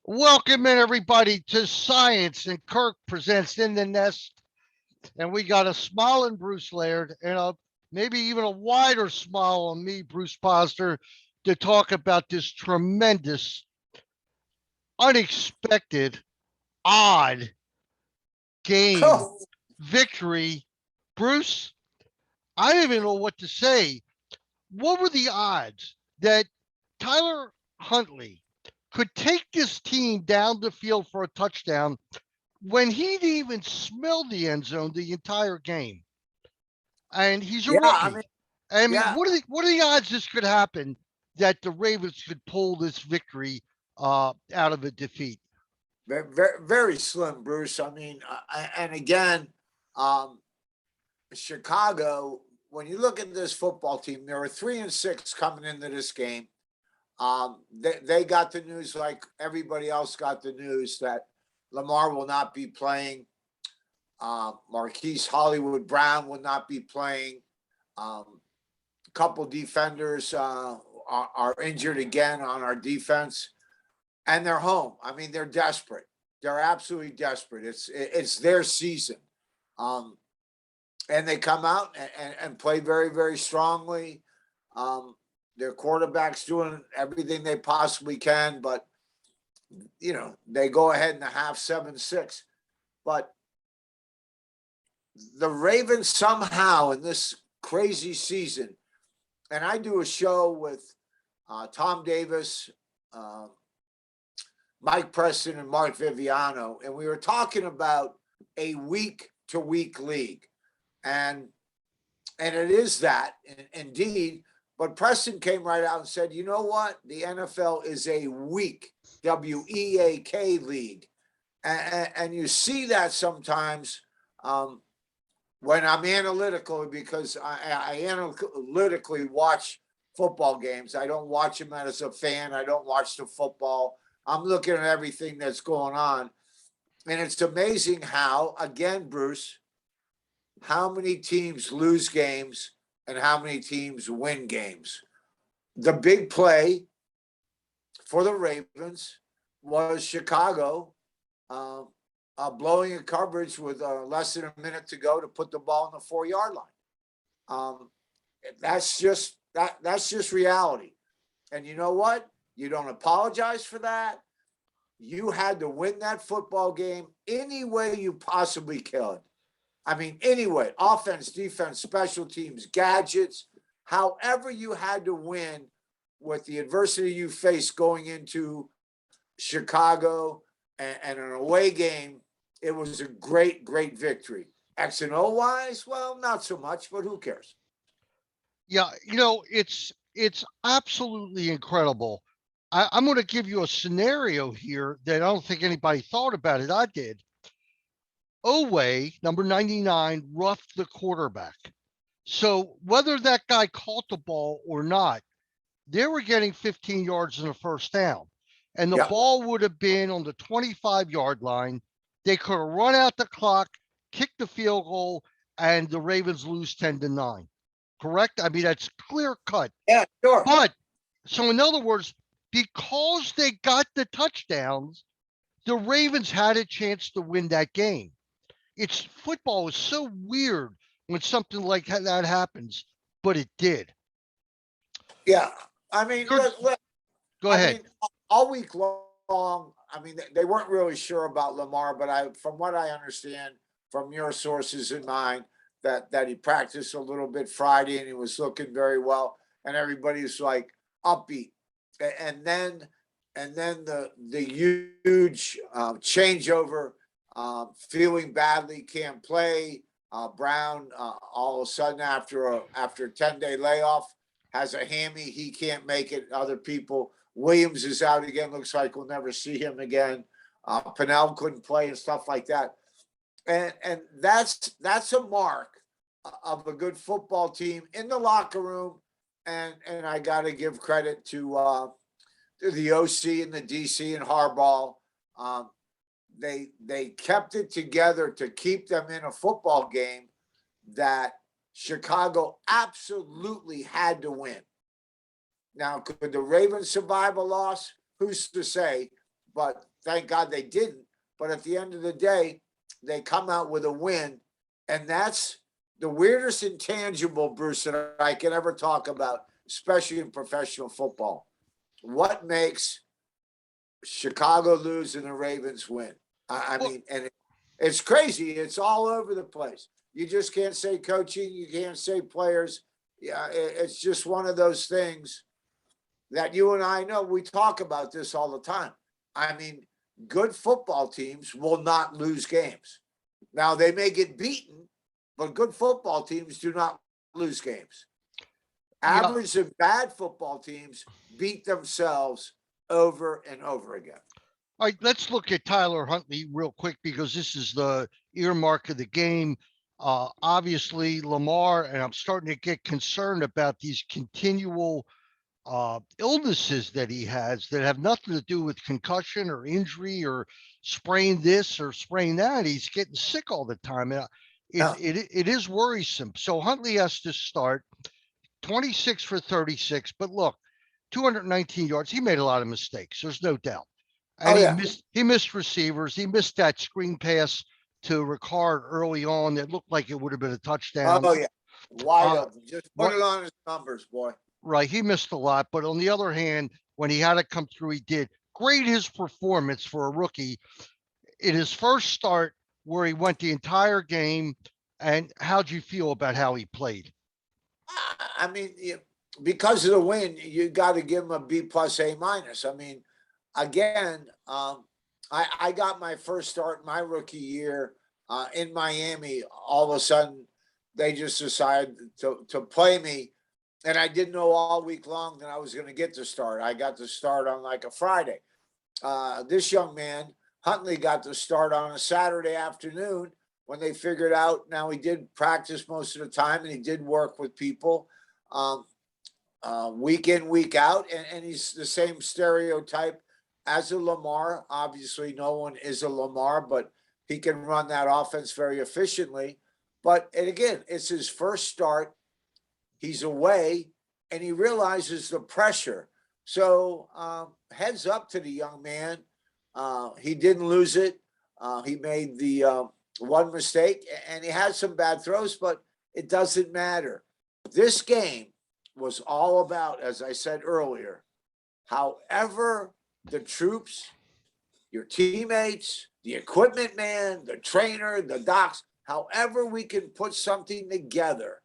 Welcome in everybody to Science and Kirk presents In the Nest. And we got a smiling Bruce Laird and maybe even a wider smile on me, Bruce Posner, to talk about this tremendous, unexpected, odd game Oh, victory. Bruce, I don't even know what to say. What were the odds that Tyler Huntley could take this team down the field for a touchdown when he didn't even smell the end zone the entire game? And he's a yeah. I mean, rookie. I mean, yeah. what are the odds this could happen that the Ravens could pull this victory out of a defeat? Very slim, Bruce. I mean, and again, um, Chicago. When you look at this football team, they were 3-6 coming into this game. They got the news like everybody else got the news that Lamar will not be playing. Marquise Hollywood Brown will not be playing. A couple defenders are injured again on our defense, and they're home. I mean, they're desperate. They're absolutely desperate. It's their season, and they come out and play very strongly. Their quarterback's doing everything they possibly can, but they go ahead in the half 7-6. But the Ravens somehow in this crazy season, and I do a show with Tom Davis, Mike Preston, and Mark Viviano, and we were talking about a week-to-week league, and it is that indeed. But Preston came right out and said, "You know what? The NFL is a weak, WEAK league," and you see that sometimes. When I'm analytical, because I analytically watch football games. I don't watch them as a fan. I don't watch the football. I'm looking at everything that's going on. And it's amazing how, again, Bruce, how many teams lose games and how many teams win games. The big play for the Ravens was Chicago blowing a coverage with less than a minute to go to put the ball on the 4-yard line. That's just reality. And you know what? You don't apologize for that. You had to win that football game any way you possibly could. I mean, anyway, offense, defense, special teams, gadgets, however you had to win with the adversity you faced going into Chicago and an away game. It was a great victory. X and O wise, well, not so much, but who cares? Yeah, it's absolutely incredible. I'm going to give you a scenario here that I don't think anybody thought about it. I did. Owe, number 99, roughed the quarterback. So whether that guy caught the ball or not, they were getting 15 yards in the first down. And the Yeah. ball would have been on the 25-yard line. They could have run out the clock, kicked the field goal, and the Ravens lose 10-9. Correct? I mean, that's clear cut. Yeah, sure. But so in other words, because they got the touchdowns, the Ravens had a chance to win that game. It's football is so weird when something like that happens, but it did. Yeah. I mean, Go ahead. all week long, I mean, they weren't really sure about Lamar, but from what I understand from your sources and mine, that he practiced a little bit Friday and he was looking very well, and everybody's like upbeat, and then the huge changeover, feeling badly, can't play. Brown all of a sudden after a 10-day layoff has a hammy, he can't make it. Other people, Williams is out again. Looks like we'll never see him again. Pennell couldn't play and stuff like that. And that's a mark of a good football team in the locker room. And I got to give credit to the OC and the DC and Harbaugh. They kept it together to keep them in a football game that Chicago absolutely had to win. Now, could the Ravens survive a loss? Who's to say? But thank God they didn't. But at the end of the day, they come out with a win. And that's the weirdest intangible, Bruce, that I can ever talk about, especially in professional football. What makes Chicago lose and the Ravens win? I Well, mean, and it's crazy. It's all over the place. You just can't say coaching. You can't say players. Yeah, it's just one of those things that you and I know. We talk about this all the time. I mean, good football teams will not lose games. Now, they may get beaten, but good football teams do not lose games. yeah. Average and bad football teams beat themselves over and over again. All right, let's look at Tyler Huntley real quick because this is the earmark of the game. Obviously, Lamar, and I'm starting to get concerned about these continual illnesses that he has that have nothing to do with concussion or injury or sprain this or sprain that. He's getting sick all the time. And Yeah. it is worrisome. So Huntley has to start 26 for 36. But look, 219 yards. He made a lot of mistakes. There's no doubt. And Oh, yeah. he missed receivers. He missed that screen pass to Ricard early on that looked like it would have been a touchdown. Oh, yeah. Wide Uh, open. Just put what, it on his numbers, boy. right. He missed a lot. But on the other hand, when he had to come through, he did. Great his performance for a rookie in his first start where he went the entire game. And how'd you feel about how he played? I mean, because of the win, you got to give him a B plus A minus. I mean, again, I got my first start my rookie year in Miami. All of a sudden, they just decided to play me. And I didn't know all week long that I was going to get to start. I got to start on like a Friday. This young man, Huntley, got to start on a Saturday afternoon when they figured out. Now, he did practice most of the time and he did work with people week in, week out. And he's the same stereotype as a Lamar. Obviously, no one is a Lamar, but he can run that offense very efficiently. But, and again, it's his first start. He's away and he realizes the pressure. So heads up to the young man. He didn't lose it. He made the one mistake and he had some bad throws, but it doesn't matter. This game was all about, as I said earlier, however the troops, your teammates, the equipment man, the trainer, the docs, however we can put something together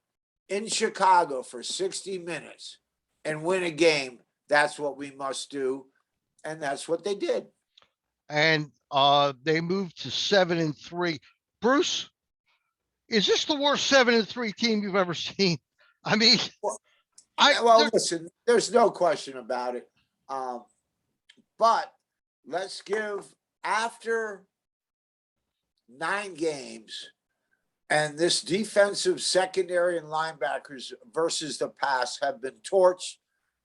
in Chicago for 60 minutes and win a game, that's what we must do. And that's what they did. And they moved to 7-3. Bruce, is this the worst 7-3 team you've ever seen? I mean, listen, there's no question about it. But let's give, after 9 games, and this defensive secondary and linebackers versus the pass have been torched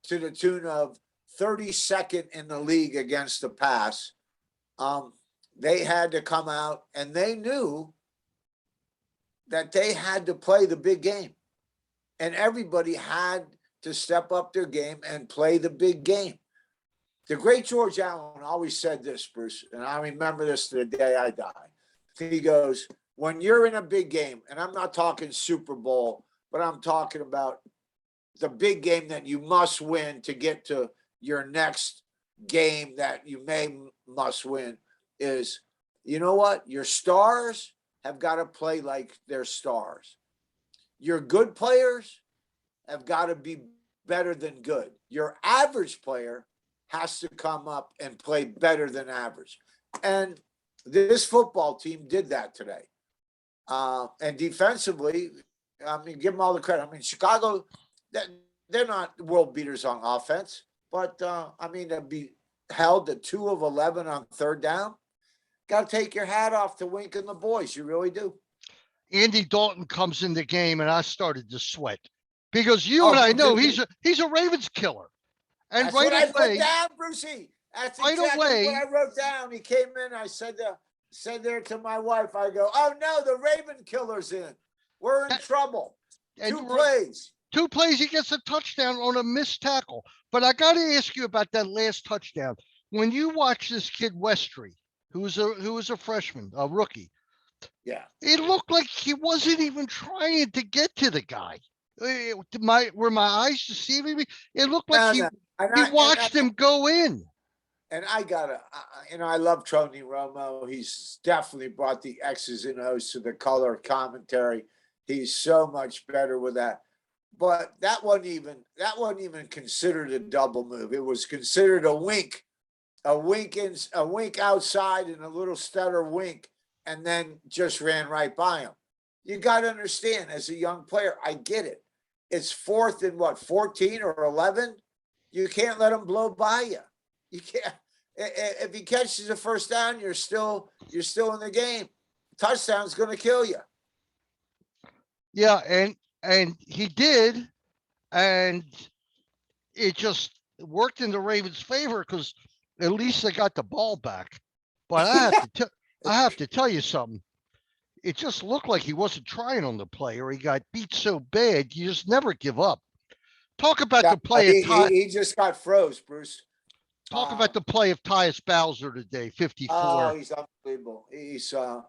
to the tune of 32nd in the league against the pass. They had to come out and they knew that they had to play the big game. And everybody had to step up their game and play the big game. The great George Allen always said this, Bruce, and I remember this to the day I die. He goes, when you're in a big game, and I'm not talking Super Bowl, but I'm talking about the big game that you must win to get to your next game that you must win, is, you know what? Your stars have got to play like they're stars. Your good players have got to be better than good. Your average player has to come up and play better than average. And this football team did that today. And defensively, I mean, give them all the credit. I mean, Chicago, they're not world beaters on offense, but I mean, to be held to 2 of 11 on third down, got to take your hat off to Wink and the boys. You really do. Andy Dalton comes in the game and I started to sweat because you and I know he's a Ravens killer. And that's right what away, I put down, Brucey. That's right exactly away, what I wrote down. He came in. I said there to my wife, I go, oh no, the Raven killer's in. We're in trouble. And 2 plays. 2 plays, he gets a touchdown on a missed tackle. But I got to ask you about that last touchdown. when you watch this kid Westry, who was a freshman, a rookie, Yeah. it looked like he wasn't even trying to get to the guy. Were my eyes deceiving me? It looked like No, he no. And he I, and watched him go in. I gotta, I love Tony Romo. He's definitely brought the X's and O's to the color commentary. He's so much better with that. But that wasn't even considered a double move. It was considered a wink outside, and a little stutter wink, and then just ran right by him. You got to understand, as a young player, I get it. It's fourth and what, 14 or 11? You can't let him blow by you. You can't. If he catches a first down, you're still in the game. Touchdown's going to kill you. Yeah, and he did, and it just worked in the Ravens' favor because at least they got the ball back. But I have to tell you something. It just looked like he wasn't trying on the play, or he got beat so bad. You just never give up. Talk about the play of Ty. He just got froze, Bruce. Talk about the play of Tyus Bowser today, 54. Oh, he's unbelievable. He's an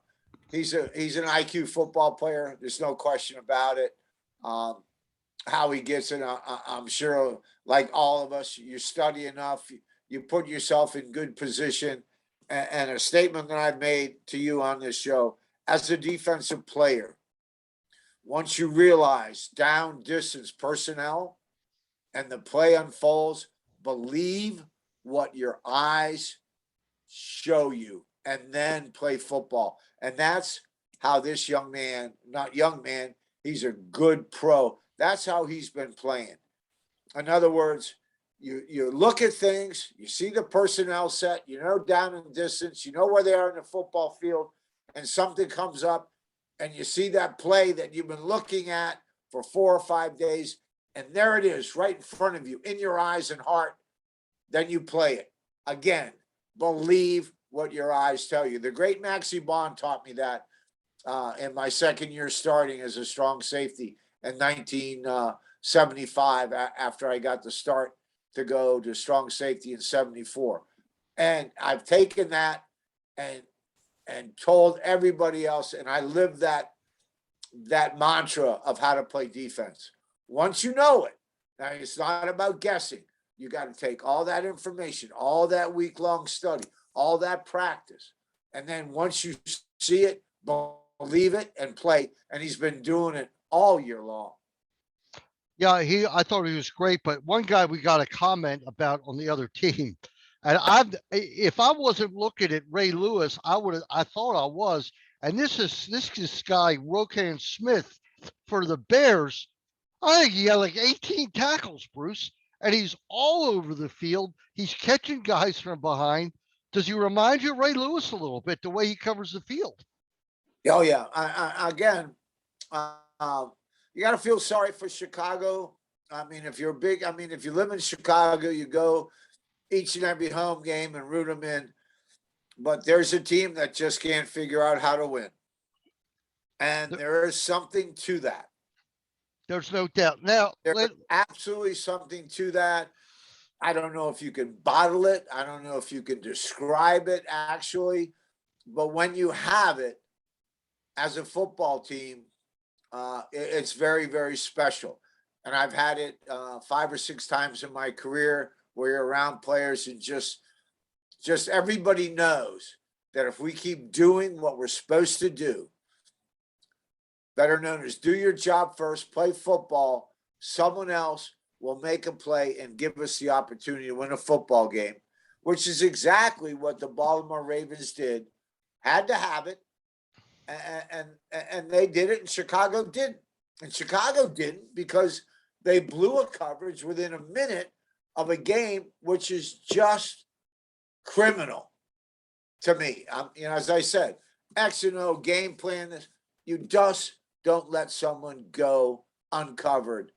IQ football player. There's no question about it. How he gets it, I'm sure, like all of us, you study enough, you put yourself in good position. And a statement that I've made to you on this show, as a defensive player, once you realize down distance personnel and the play unfolds, believe what your eyes show you and then play football. And that's how this young man, not young man, he's a good pro. That's how he's been playing. In other words, you look at things, you see the personnel set, you know, down in distance, you know where they are in the football field, and something comes up, and you see that play that you've been looking at for 4 or 5 days, and there it is right in front of you, in your eyes and heart. Then you play it. Again, believe what your eyes tell you. The great Maxie Bond taught me that in my second year starting as a strong safety in 1975, after I got the start to go to strong safety in 74. And I've taken that and told everybody else, and I live that mantra of how to play defense. Once you know it, now it's not about guessing. You got to take all that information, all that week-long study, all that practice, and then once you see it, believe it and play. And he's been doing it all year long. Yeah, I thought he was great, but one guy we got a comment about on the other team. And if I wasn't looking at Ray Lewis, I thought I was. And this guy, Rokan Smith, for the Bears. I think he had like 18 tackles, Bruce, and he's all over the field. He's catching guys from behind. Does he remind you of Ray Lewis a little bit, the way he covers the field? Oh yeah. Again, you got to feel sorry for Chicago. I mean, if you live in Chicago, you go each and every home game and root them in. But there's a team that just can't figure out how to win. And there is something to that. There's no doubt. Now, there's absolutely something to that. I don't know if you can bottle it. I don't know if you can describe it actually. But when you have it as a football team, it's very, very special. And I've had it 5 or 6 times in my career where you're around players and just everybody knows that if we keep doing what we're supposed to do, better known as do your job first, play football, someone else will make a play and give us the opportunity to win a football game, which is exactly what the Baltimore Ravens did. Had to have it. And they did it, and Chicago didn't. And Chicago didn't because they blew a coverage within a minute of a game, which is just criminal to me. As I said, X and O game plan. You just don't let someone go uncovered.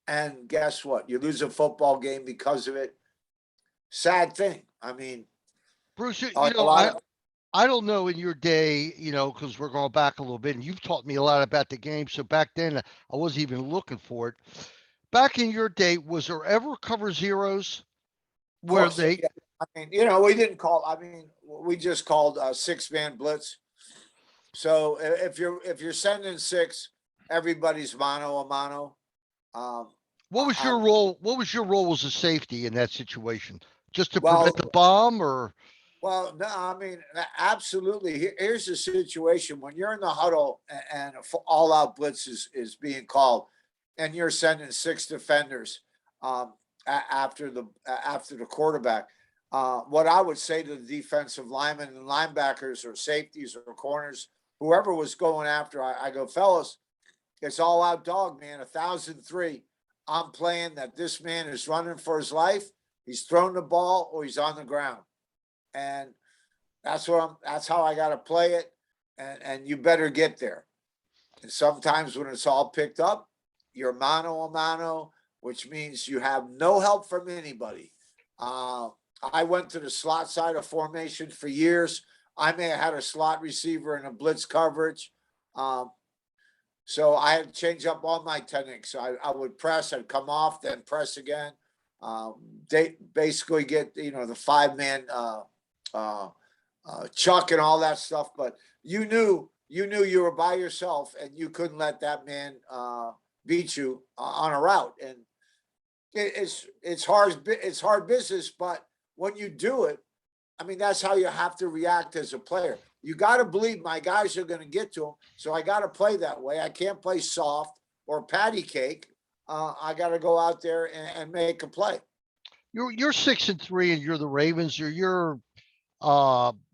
And guess what? You lose a football game because of it. Sad thing. I mean, Bruce, I don't know in your day, because we're going back a little bit, and you've taught me a lot about the game. So back then, I wasn't even looking for it. Back in your day, was there ever cover zeros where I mean, we didn't call. I mean, we just called a 6-man blitz. So if you're sending six, everybody's mano a mano. Um, What was your I'm role? What was your role as a safety in that situation? Just to prevent the well. bomb, or Well, no, I mean, absolutely. Here's the situation: when you're in the huddle and all-out blitz is being called, and you're sending 6 defenders after the quarterback. What I would say to the defensive linemen and linebackers or safeties or corners, whoever was going after, I go, fellas, it's all out dog, man. 1,003. I'm playing that this man is running for his life. He's throwing the ball or he's on the ground, and that's how I got to play it. And you better get there. And sometimes when it's all picked up, you're mano a mano, which means you have no help from anybody. I went to the slot side of formation for years. I may have had a slot receiver in a blitz coverage. So I had to change up all my techniques. So I would press, I'd come off, then press again. They basically get, the 5-man chuck and all that stuff. But you knew you were by yourself and you couldn't let that man beat you on a route. And it's hard business. But when you do it, I mean, that's how you have to react as a player. You got to believe my guys are going to get to him. So I got to play that way. I can't play soft or patty cake. I got to go out there and make a play. you're 6-3, and you're the Ravens, or you're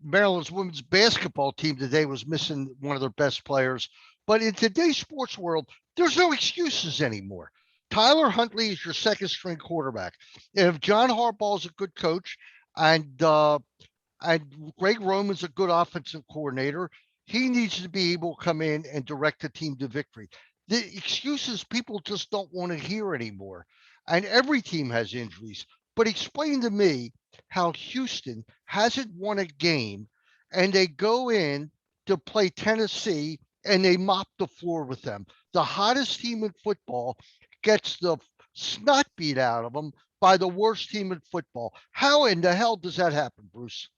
Maryland's women's basketball team today was missing one of their best players. But in today's sports world, there's no excuses anymore. Tyler Huntley is your second string quarterback. If John Harbaugh is a good coach, and Greg Roman's a good offensive coordinator, he needs to be able to come in and direct the team to victory. The excuses people just don't want to hear anymore. And every team has injuries. But explain to me how Houston hasn't won a game, and they go in to play Tennessee and they mop the floor with them. The hottest team in football gets the snot beat out of them by the worst team in football. How in the hell does that happen, Bruce?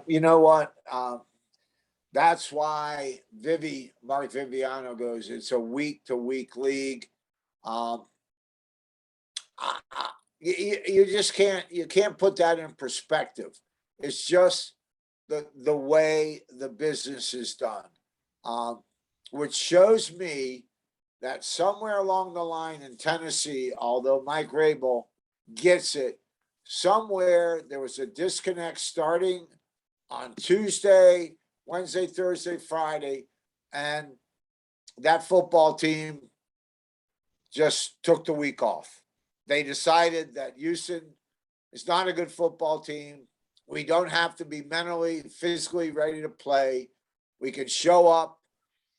You know what? That's why Mark Viviano goes, it's a week to week league. You just can't put that in perspective. It's just the way the business is done, which shows me that somewhere along the line in Tennessee, although Mike Rabel gets it, somewhere there was a disconnect starting on Tuesday, Wednesday, Thursday, Friday, and that football team just took the week off. They decided that Houston is not a good football team. We don't have to be mentally, physically ready to play. We can show up,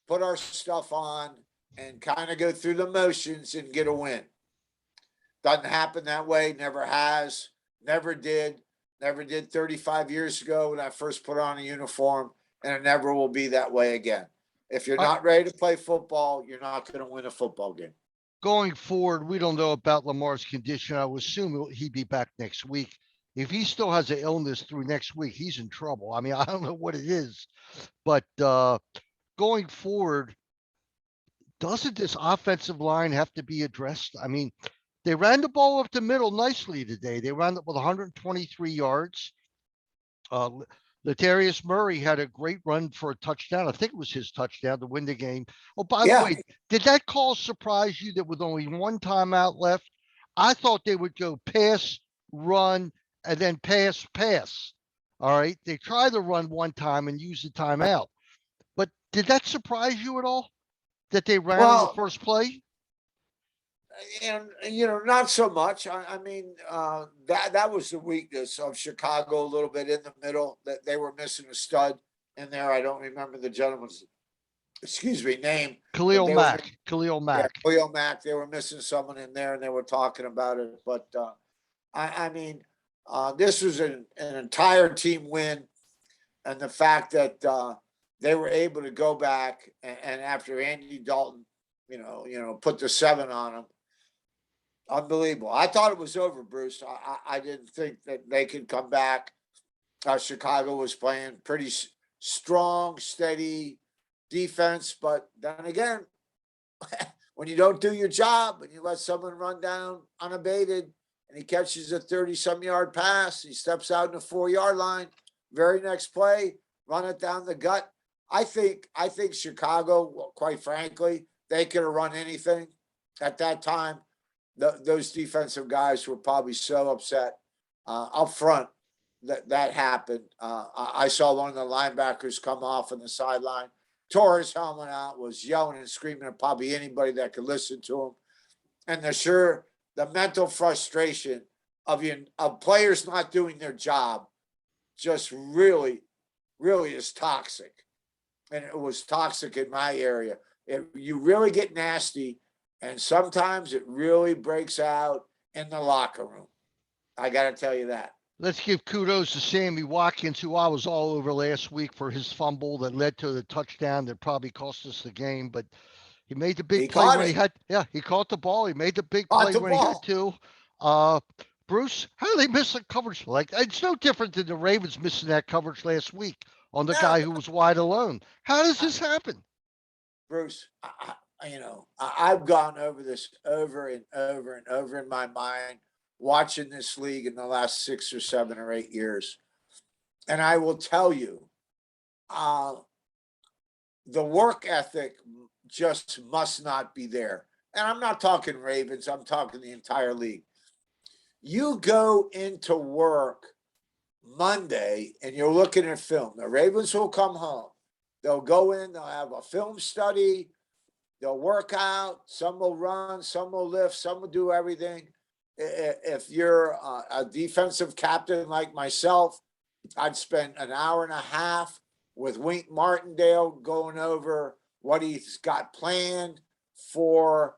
put our stuff on, and kind of go through the motions and get a win. Doesn't happen that way. Never has. Never did. Never did 35 years ago when I first put on a uniform, and it never will be that way again. If you're not ready to play football, you're not going to win a football game. Going forward, we don't know about Lamar's condition. I would assume he'd be back next week. If he still has an illness through next week, he's in trouble. I mean, I don't know what it is, but going forward, doesn't this offensive line have to be addressed? I mean, they ran the ball up the middle nicely today. They ran it with 123 yards. Latarius Murray had a great run for a touchdown. I think it was his touchdown to win the game. Oh, by the way, did that call surprise you that with only one timeout left? I thought they would go pass, run, and then pass, pass. All right. They tried to run one time and use the timeout. But did that surprise you at all that they ran on the first play? And not so much. I mean, that was the weakness of Chicago a little bit in the middle. That they were missing a stud in there. I don't remember the gentleman's name. Khalil Mack. Khalil Mack. Yeah, Khalil Mack. They were missing someone in there, and they were talking about it. But I mean, this was an entire team win, and the fact that they were able to go back and after Andy Dalton, put the 7 on them. Unbelievable. I thought it was over, Bruce. I didn't think that they could come back. Chicago was playing pretty strong, steady defense. But then again, when you don't do your job and you let someone run down unabated and he catches a 30-some yard pass, he steps out in the 4-yard line, very next play, run it down the gut. I think Chicago, well, quite frankly, they could have run anything at that time. Those defensive guys were probably so upset up front that happened. I saw one of the linebackers come off on the sideline, tore his helmet out, was yelling and screaming at probably anybody that could listen to him. And the mental frustration of players not doing their job just really, really is toxic. And it was toxic in my area. You really get nasty, and sometimes it really breaks out in the locker room. I got to tell you that. Let's give kudos to Sammy Watkins, who I was all over last week for his fumble that led to the touchdown that probably cost us the game. But he made the big play when he had. Yeah, he caught the ball. He made the big play when he had to. Bruce, how do they miss the coverage? Like, it's no different than the Ravens missing that coverage last week on the guy who was wide alone. How does this happen? Bruce, I've gone over this over and over and over in my mind, watching this league in the last 6 or 7 or 8 years. And I will tell you, the work ethic just must not be there. And I'm not talking Ravens, I'm talking the entire league. You go into work Monday and you're looking at film. The Ravens will come home. They'll go in, they'll have a film study, they'll work out, some will run, some will lift, some will do everything. If you're a defensive captain like myself, I'd spend an hour and a half with Wink Martindale going over what he's got planned for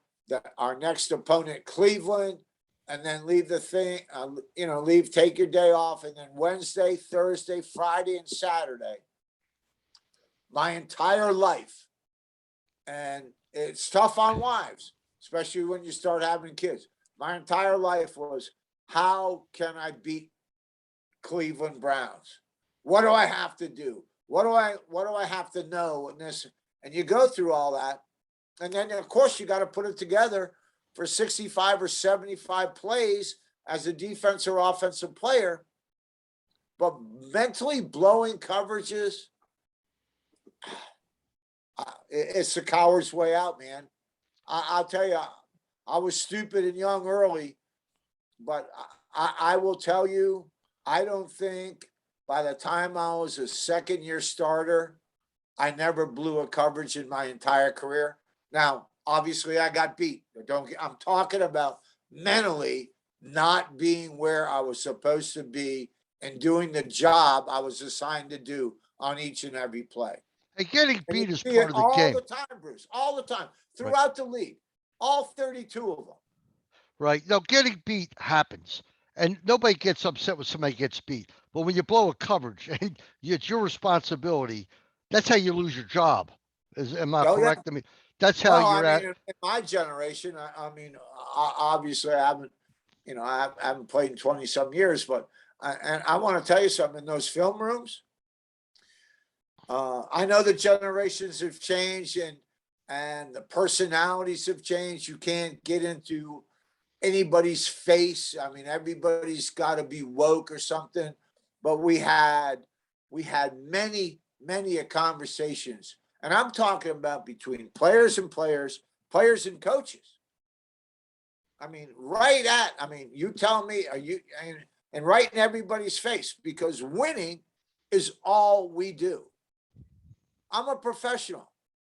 our next opponent, Cleveland, and then leave the thing, take your day off. And then Wednesday, Thursday, Friday, and Saturday, my entire life. And it's tough on wives, especially when you start having kids. My entire life was, how can I beat Cleveland Browns? What do I have to do? What do I have to know in this? And you go through all that. And then, of course, you got to put it together for 65 or 75 plays as a defense or offensive player. But mentally blowing coverages, it's the coward's way out, man. I'll tell you, I was stupid and young early, but I will tell you, I don't think by the time I was a second-year starter, I never blew a coverage in my entire career. Now, obviously, I got beat. I'm talking about mentally not being where I was supposed to be and doing the job I was assigned to do on each and every play. And getting beat is part of the game. All the time, Bruce. All the time. Throughout the league. All 32 of them. Right. No, getting beat happens. And nobody gets upset when somebody gets beat. But when you blow a coverage and it's your responsibility, that's how you lose your job. Am I correct? Yeah. I mean, that's how you're at. In my generation, obviously I haven't played in 20 some years, but I want to tell you something. In those film rooms, I know the generations have changed and the personalities have changed. You can't get into anybody's face. I mean, everybody's got to be woke or something. But we had many conversations, and I'm talking about between players and coaches. I mean, you tell me, and right in everybody's face, because winning is all we do. I'm a professional.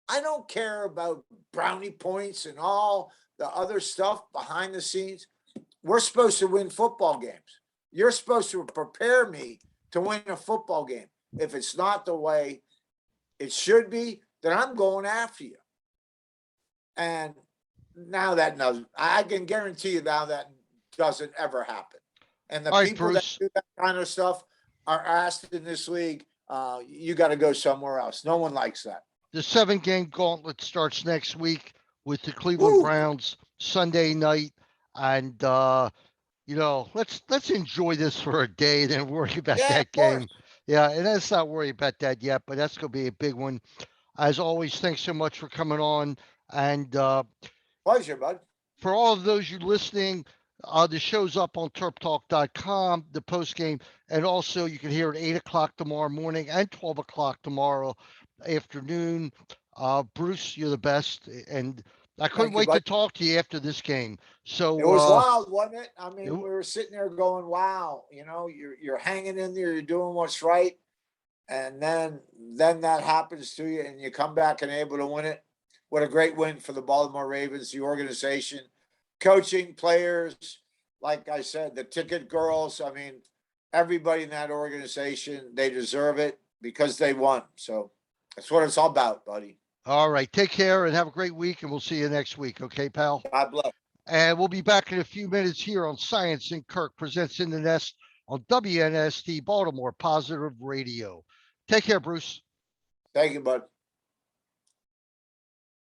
I don't care about brownie points and all the other stuff behind the scenes. We're supposed to win football games. You're supposed to prepare me to win a football game. If it's not the way it should be, then I'm going after you. And now I can guarantee you now that doesn't ever happen. And the people that do that kind of stuff are asked in this league, you got to go somewhere else. No one likes that. The 7-game gauntlet starts next week with the Cleveland Browns Sunday night. And let's enjoy this for a day and then worry about Yeah, of that course. game. Yeah, and let's not worry about that yet, but that's going to be a big one. As always, thanks so much for coming on. And Pleasure, bud. for all of those you listening, the show's up on terptalk.com, the post game, and also you can hear it 8 o'clock tomorrow morning and 12 o'clock tomorrow afternoon. Bruce, you're the best, and I couldn't Thank you, wait to bud. talk to you after this game. It So was wild, wasn't it? I mean, it- we were sitting there going, "Wow, you're hanging in there, you're doing what's right," and then that happens to you, and you come back and able to win it. What a great win for the Baltimore Ravens, the organization, coaching, players. Like I said, the ticket girls. I mean, everybody in that organization, they deserve it because they won. So that's what it's all about, buddy. all right, take care and have a great week, and we'll see you next week. Okay, pal. God bless. And we'll be back in a few minutes here on Science and Kirk presents In the Nest on WNST Baltimore Positive Radio. Take care, Bruce. Thank you, bud.